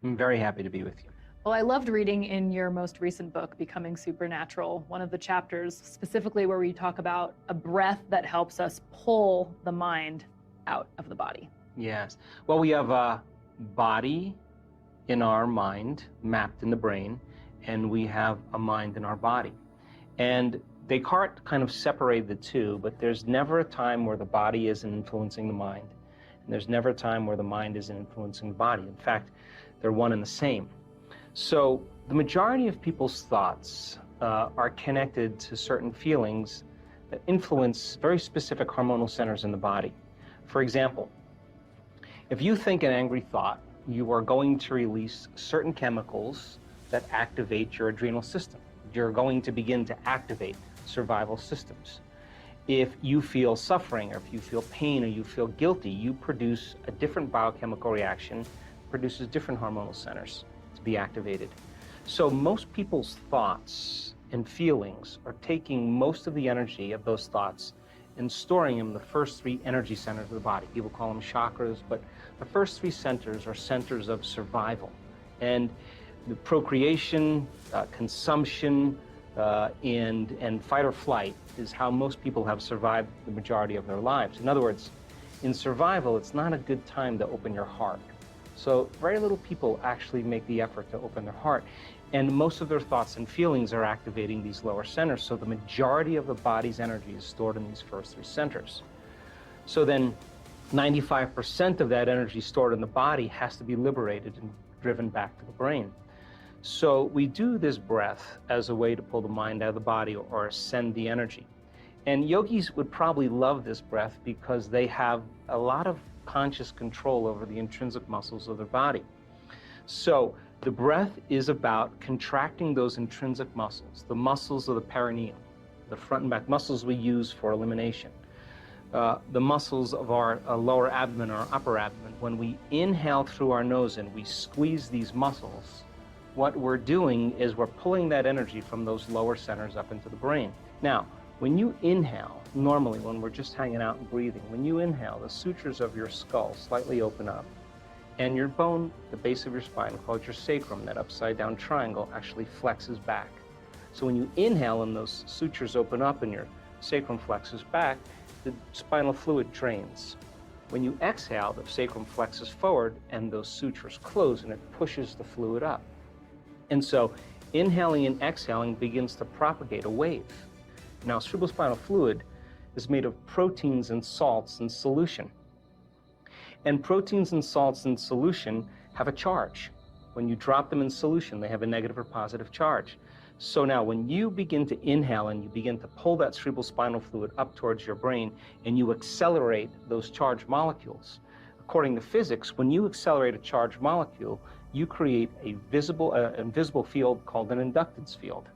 I'm very happy to be with you. Well, I loved reading in your most recent book, Becoming Supernatural, one of the chapters specifically where we talk about a breath that helps us pull the mind out of the body. Yes. Well, we have a body in our mind mapped in the brain, and we have a mind in our body. And Descartes kind of separated the two, but there's never a time where the body isn't influencing the mind, and there's never a time where the mind isn't influencing the body. In fact, they're one and the same. So the majority of people's thoughts are connected to certain feelings that influence very specific hormonal centers in the body. For example, if you think an angry thought, you are going to release certain chemicals that activate your adrenal system. You're going to begin to activate survival systems. If you feel suffering, or if you feel pain, or you feel guilty, you produce a different biochemical reaction, produces different hormonal centers to be activated. So most people's thoughts and feelings are taking most of the energy of those thoughts and storing them in the first three energy centers of the body. People call them chakras, but the first three centers are centers of survival. And the procreation, consumption, and fight or flight is how most people have survived the majority of their lives. In other words, in survival, it's not a good time to open your heart. So very little people actually make the effort to open their heart. And most of their thoughts and feelings are activating these lower centers. So the majority of the body's energy is stored in these first three centers. So then 95% of that energy stored in the body has to be liberated and driven back to the brain. So we do this breath as a way to pull the mind out of the body or send the energy. And yogis would probably love this breath because they have a lot of conscious control over the intrinsic muscles of their body. So the breath is about contracting those intrinsic muscles, the muscles of the perineum, the front and back muscles we use for elimination, the muscles of our lower abdomen or upper abdomen. When we inhale through our nose and we squeeze these muscles, what we're doing is we're pulling that energy from those lower centers up into the brain. Now, when you inhale, normally when we're just hanging out and breathing, when you inhale, the sutures of your skull slightly open up, and your bone, the base of your spine, called your sacrum, that upside down triangle, actually flexes back. So when you inhale and those sutures open up and your sacrum flexes back, the spinal fluid drains. When you exhale, the sacrum flexes forward and those sutures close and it pushes the fluid up. And so inhaling and exhaling begins to propagate a wave. Now, cerebrospinal fluid is made of proteins and salts in solution. And proteins and salts in solution have a charge. When you drop them in solution, they have a negative or positive charge. So now when you begin to inhale and you begin to pull that cerebrospinal fluid up towards your brain and you accelerate those charged molecules, according to physics, when you accelerate a charged molecule, you create a invisible field called an inductance field.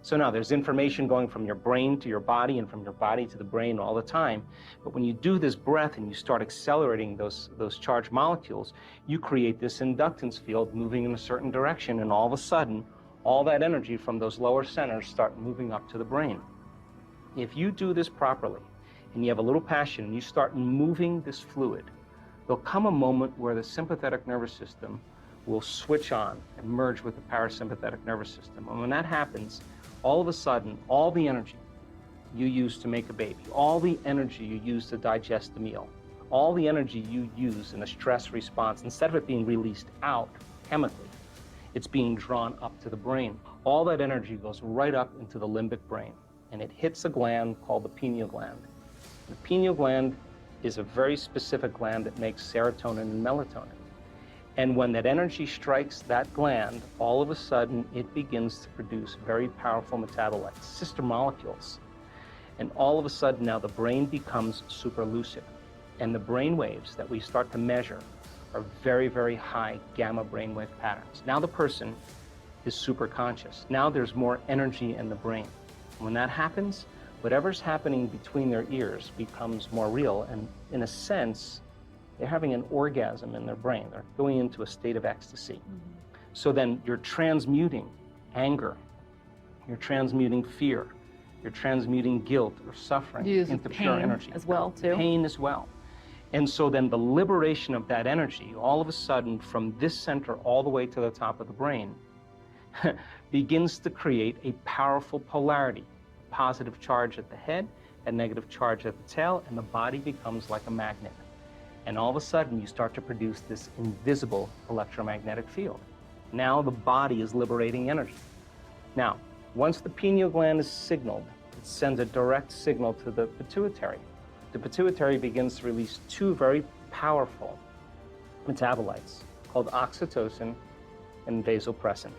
So now there's information going from your brain to your body and from your body to the brain all the time. But when you do this breath and you start accelerating those charged molecules, you create this inductance field moving in a certain direction, and all of a sudden, all that energy from those lower centers start moving up to the brain. If you do this properly and you have a little passion and you start moving this fluid, there'll come a moment where the sympathetic nervous system will switch on and merge with the parasympathetic nervous system. And when that happens, all of a sudden, all the energy you use to make a baby, all the energy you use to digest the meal, all the energy you use in a stress response, instead of it being released out chemically, it's being drawn up to the brain. All that energy goes right up into the limbic brain, and it hits a gland called the pineal gland. The pineal gland is a very specific gland that makes serotonin and melatonin. And when that energy strikes that gland, all of a sudden it begins to produce very powerful metabolites, sister molecules. And all of a sudden now the brain becomes super lucid. And the brain waves that we start to measure are very, very high gamma brainwave patterns. Now the person is super conscious. Now there's more energy in the brain. When that happens, whatever's happening between their ears becomes more real, and in a sense, they're having an orgasm in their brain. They're going into a state of ecstasy. So then you're transmuting anger, you're transmuting fear, you're transmuting guilt or suffering into pure energy. As well, too. Pain as well. And so then the liberation of that energy, all of a sudden, from this center all the way to the top of the brain, begins to create a powerful polarity, positive charge at the head, a negative charge at the tail, and the body becomes like a magnet. And all of a sudden, you start to produce this invisible electromagnetic field. Now the body is liberating energy. Now, once the pineal gland is signaled, it sends a direct signal to the pituitary. The pituitary begins to release two very powerful metabolites called oxytocin and vasopressin.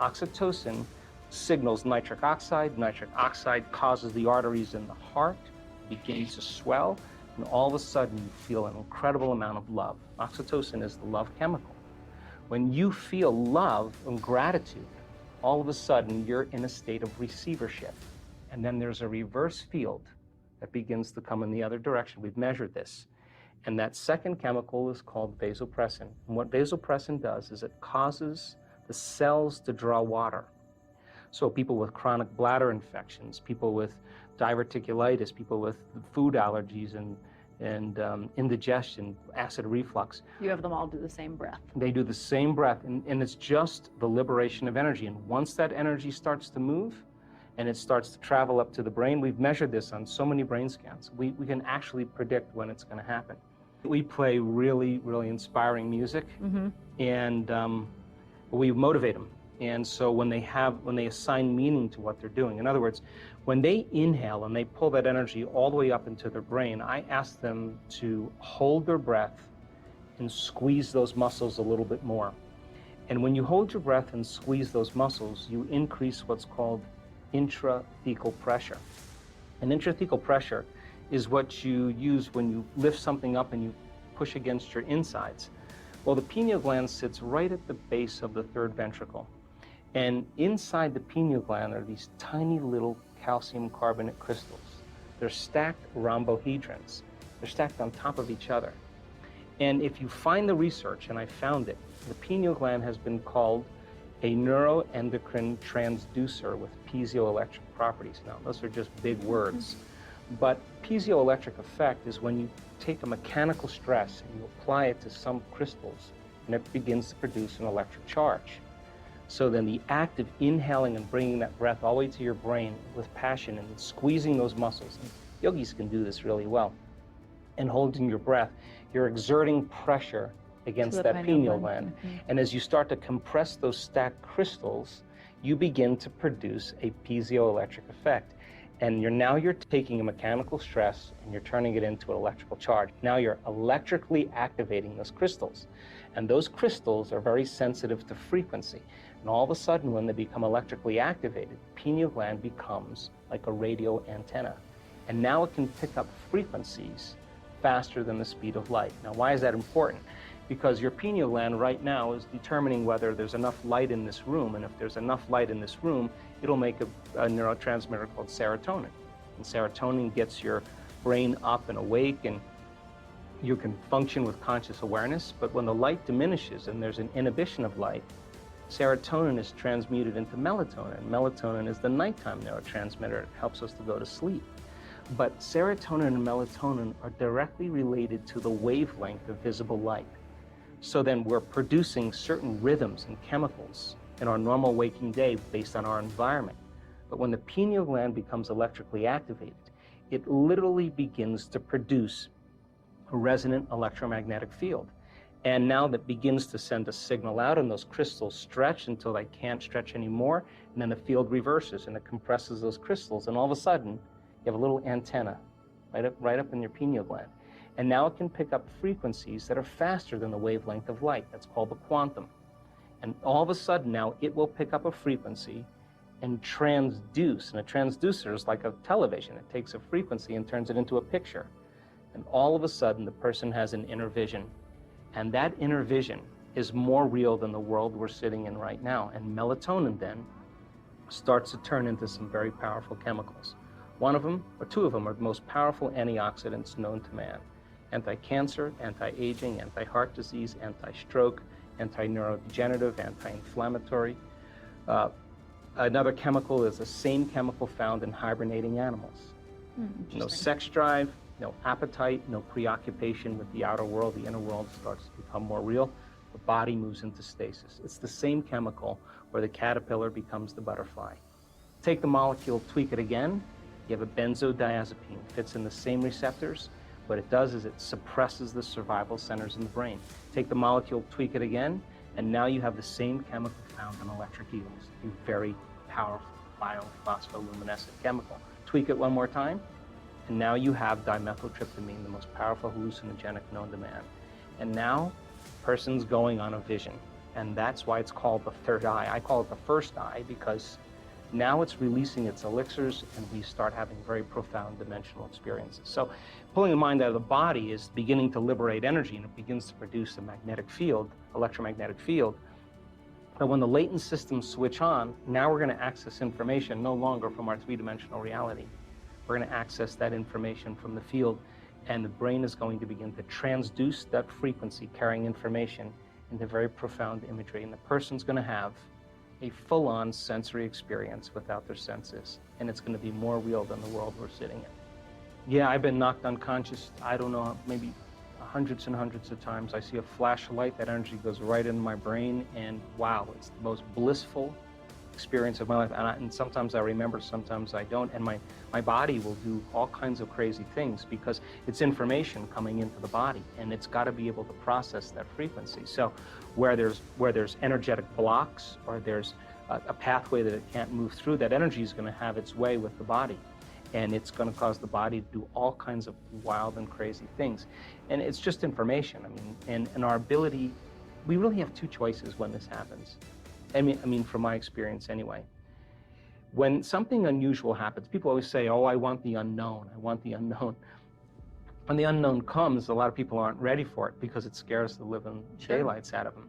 Oxytocin signals nitric oxide. Nitric oxide causes the arteries in the heart begins to swell, and all of a sudden you feel an incredible amount of love. Oxytocin is the love chemical. When you feel love and gratitude, all of a sudden you're in a state of receivership. And then there's a reverse field that begins to come in the other direction. We've measured this. And that second chemical is called vasopressin. And what vasopressin does is it causes the cells to draw water. So people with chronic bladder infections, people with diverticulitis, people with food allergies and indigestion, acid reflux. You have them all do the same breath. They do the same breath, and it's just the liberation of energy. And once that energy starts to move and it starts to travel up to the brain, we've measured this on so many brain scans. We can actually predict when it's going to happen. We play really, really inspiring music, and we motivate them. And so when they assign meaning to what they're doing, in other words, when they inhale and they pull that energy all the way up into their brain, I ask them to hold their breath and squeeze those muscles a little bit more. And when you hold your breath and squeeze those muscles, you increase what's called intrathecal pressure. And intrathecal pressure is what you use when you lift something up and you push against your insides. Well, the pineal gland sits right at the base of the third ventricle. And inside the pineal gland are these tiny little calcium carbonate crystals. They're stacked rhombohedrons. They're stacked on top of each other. And if you find the research, and I found it, the pineal gland has been called a neuroendocrine transducer with piezoelectric properties. Now, those are just big words. But piezoelectric effect is when you take a mechanical stress and you apply it to some crystals, and it begins to produce an electric charge. So then the act of inhaling and bringing that breath all the way to your brain with passion and squeezing those muscles, and yogis can do this really well, and holding your breath, you're exerting pressure against that pineal gland. And as you start to compress those stacked crystals, you begin to produce a piezoelectric effect. And you're taking a mechanical stress and you're turning it into an electrical charge. Now you're electrically activating those crystals. And those crystals are very sensitive to frequency. And all of a sudden, when they become electrically activated, the pineal gland becomes like a radio antenna. And now it can pick up frequencies faster than the speed of light. Now, why is that important? Because your pineal gland right now is determining whether there's enough light in this room, and if there's enough light in this room, it'll make a neurotransmitter called serotonin. And serotonin gets your brain up and awake, and you can function with conscious awareness. But when the light diminishes and there's an inhibition of light, serotonin is transmuted into melatonin. Melatonin is the nighttime neurotransmitter. It helps us to go to sleep. But serotonin and melatonin are directly related to the wavelength of visible light. So then we're producing certain rhythms and chemicals in our normal waking day based on our environment. But when the pineal gland becomes electrically activated, it literally begins to produce a resonant electromagnetic field. And now that begins to send a signal out, and those crystals stretch until they can't stretch anymore, and then the field reverses and it compresses those crystals, and all of a sudden you have a little antenna right up in your pineal gland. And now it can pick up frequencies that are faster than the wavelength of light. That's called the quantum. And all of a sudden now it will pick up a frequency and transduce. And a transducer is like a television. It takes a frequency and turns it into a picture. And all of a sudden the person has an inner vision. And that inner vision is more real than the world we're sitting in right now. And melatonin then starts to turn into some very powerful chemicals. One of them, or two of them, are the most powerful antioxidants known to man. Anti-cancer, anti-aging, anti-heart disease, anti-stroke, anti-neurodegenerative, anti-inflammatory. Another chemical is the same chemical found in hibernating animals. Sex drive, no appetite, no preoccupation with the outer world. The inner world starts to become more real. The body moves into stasis. It's the same chemical where the caterpillar becomes the butterfly. Take the molecule, tweak it again, you have a benzodiazepine. Fits in the same receptors. What it does is it suppresses the survival centers in the brain. Take the molecule, tweak it again, and now you have the same chemical found in electric eels, a very powerful biophospholuminescent chemical. Tweak it one more time, and now you have dimethyltryptamine, the most powerful hallucinogenic known to man. And now, person's going on a vision, and that's why it's called the third eye. I call it the first eye because now it's releasing its elixirs, and we start having very profound dimensional experiences. So pulling the mind out of the body is beginning to liberate energy, and it begins to produce a magnetic field, electromagnetic field. But when the latent systems switch on, now we're going to access information no longer from our three-dimensional reality. We're going to access that information from the field, and the brain is going to begin to transduce that frequency carrying information into very profound imagery, and the person's going to have a full-on sensory experience without their senses, and it's going to be more real than the world we're sitting in. Yeah, I've been knocked unconscious, I don't know, maybe hundreds and hundreds of times. I see a flash of light, that energy goes right into my brain, and wow, it's the most blissful experience of my life. And sometimes I remember, sometimes I don't, and my body will do all kinds of crazy things because it's information coming into the body, and it's got to be able to process that frequency. So where there's energetic blocks, or there's a pathway that it can't move through, that energy is going to have its way with the body, and it's going to cause the body to do all kinds of wild and crazy things. And it's just information. I mean, and our ability, we really have two choices when this happens. I mean, from my experience anyway. When something unusual happens, people always say, oh, I want the unknown, I want the unknown. When the unknown comes, a lot of people aren't ready for it because it scares the living daylights out of them.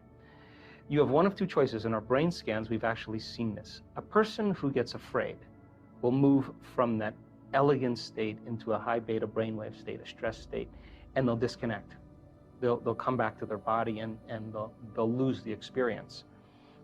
You have one of two choices. In our brain scans, we've actually seen this. A person who gets afraid will move from that elegant state into a high beta brainwave state, a stress state, and they'll disconnect. They'll come back to their body, and they'll lose the experience.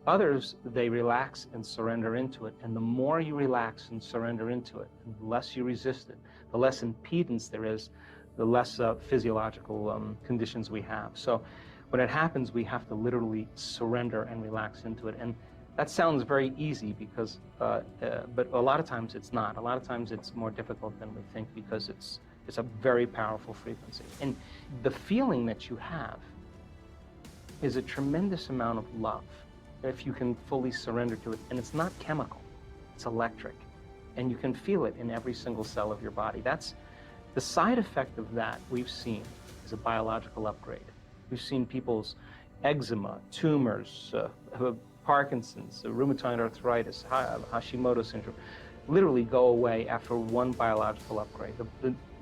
Others, they relax and surrender into it, and the more you relax and surrender into it, and the less you resist it, the less impedance there is, the less physiological conditions we have. So when it happens, we have to literally surrender and relax into it. And that sounds very easy because, but a lot of times it's not. A lot of times it's more difficult than we think because it's a very powerful frequency. And the feeling that you have is a tremendous amount of love if you can fully surrender to it. And it's not chemical, it's electric. And you can feel it in every single cell of your body. That's the side effect of that we've seen is a biological upgrade. We've seen people's eczema, tumors, Parkinson's, rheumatoid arthritis, Hashimoto's syndrome, literally go away after one biological upgrade.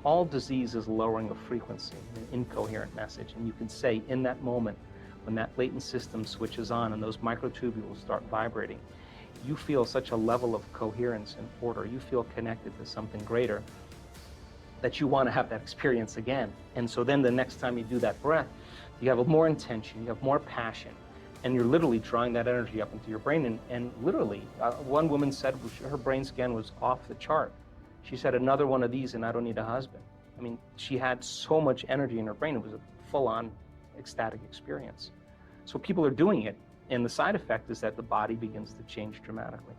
All disease is lowering of frequency, an incoherent message. And you can say in that moment, when that latent system switches on and those microtubules start vibrating, you feel such a level of coherence and order. You feel connected to something greater that you want to have that experience again. And so then the next time you do that breath, you have more intention, you have more passion, and you're literally drawing that energy up into your brain. And literally, one woman said her brain scan was off the chart. She said, another one of these and I don't need a husband. I mean, she had so much energy in her brain. It was a full-on ecstatic experience. So people are doing it, and the side effect is that the body begins to change dramatically.